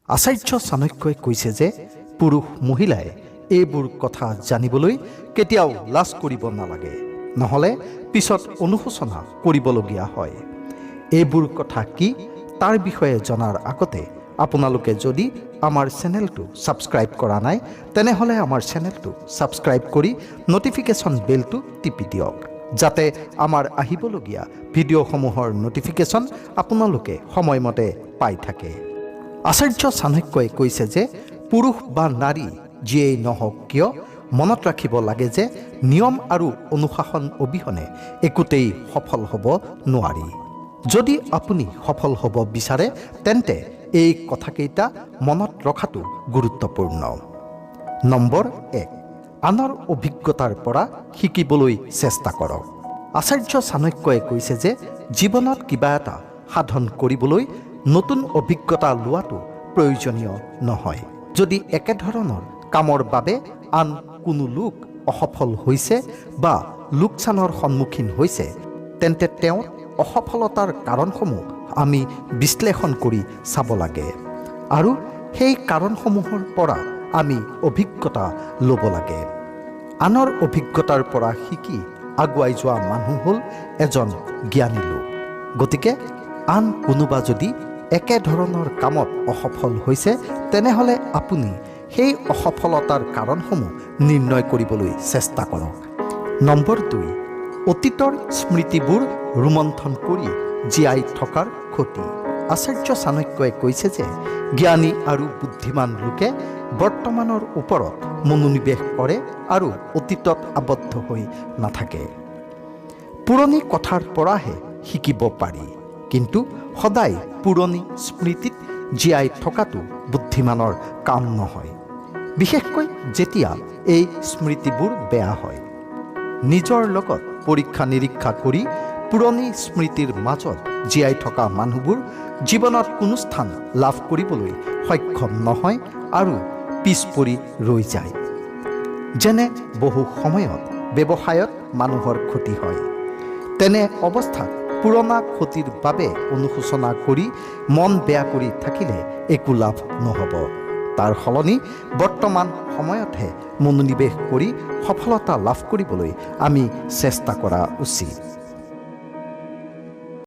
আচাৰ্য চাণক্যই কৈছে যে পুৰুষ মহিলাই এইবোৰ কথা জানিবলৈ কেতিয়াও লাজ কৰিব নালাগে, নহ'লে পিছত অনুশোচনা কৰিবলগীয়া হয়। এইবোৰ কথা কি তাৰ বিষয়ে জনাৰ আগতে আপোনালোকে যদি আমাৰ চেনেলটো ছাবস্ক্ৰাইব কৰা নাই তেনেহ'লে আমাৰ চেনেলটো ছাবস্ক্ৰাইব কৰি নটিফিকেশ্যন বেলটো টিপি দিয়ক, যাতে আমাৰ আহিবলগীয়া ভিডিঅ'সমূহৰ নটিফিকেশ্যন আপোনালোকে সময়মতে পাই থাকে। আচাৰ্য চাণক্যই কৈছে যে পুৰুষ বা নাৰী যিয়েই নহওক কিয় মনত ৰাখিব লাগে যে নিয়ম আৰু অনুশাসন অবিহনে একোতেই সফল হ'ব নোৱাৰি। যদি আপুনি সফল হ'ব বিচাৰে তেন্তে এই কথাকেইটা মনত ৰখাটো গুৰুত্বপূৰ্ণ। নম্বৰ 1, আনৰ অভিজ্ঞতাৰ পৰা শিকিবলৈ চেষ্টা কৰক। আচাৰ্য চাণক্যই কৈছে যে জীৱনত কিবা এটা সাধন কৰিবলৈ নতুন অভিজ্ঞতা লোৱাটো প্ৰয়োজনীয় নহয়। যদি একেধৰণৰ কামৰ বাবে আন কোনো লোক অসফল হৈছে বা লোকচানৰ সন্মুখীন হৈছে তেন্তে তেওঁৰ অসফলতাৰ কাৰণসমূহ আমি বিশ্লেষণ কৰি চাব লাগে আৰু সেই কাৰণসমূহৰ পৰা আমি অভিজ্ঞতা ল'ব লাগে। আনৰ অভিজ্ঞতাৰ পৰা শিকি আগুৱাই যোৱা মানুহ হ'ল এজন জ্ঞানী লোক। গতিকে আন কোনোবা যদি একেধৰণৰ কামত অসফল হৈছে তেনেহ'লে আপুনি সেই অসফলতাৰ কাৰণসমূহ নিৰ্ণয় কৰিবলৈ চেষ্টা কৰক। নম্বৰ 2, অতীতৰ স্মৃতিবোৰ ৰোমন্থন কৰি জীয়াই থকাৰ ক্ষতি। আচাৰ্য চাণক্যই কৈছে যে জ্ঞানী আৰু বুদ্ধিমান লোকে বৰ্তমানৰ ওপৰত মনোনিৱেশ কৰে আৰু অতীতত আবদ্ধ হৈ নাথাকে। পুৰণি কথাৰ পৰাহে শিকিব পাৰি, কিন্তু সদায় পুৰণি স্মৃতিত জীয়াই থকাটো বুদ্ধিমানৰ কাম নহয়, বিশেষকৈ যেতিয়া এই স্মৃতিবোৰ বেয়া হয়। নিজৰ লগত পৰীক্ষা নিৰীক্ষা কৰি পুৰণি স্মৃতিৰ মাজত জীয়াই থকা মানুহবোৰ জীৱনত কোনো স্থান লাভ কৰিবলৈ সক্ষম নহয় আৰু পিছ পৰি ৰৈ যায়। যেনে বহু সময়ত ব্যৱসায়ত মানুহৰ ক্ষতি হয়। তেনে অৱস্থাত পুৰণা ক্ষতিৰ বাবে অনুশোচনা কৰি মন বেয়া কৰি থাকিলে একো লাভ নহ'ব। তাৰ সলনি বৰ্তমান সময়তহে মনোনিৱেশ কৰি সফলতা লাভ কৰিবলৈ আমি চেষ্টা কৰা উচিত।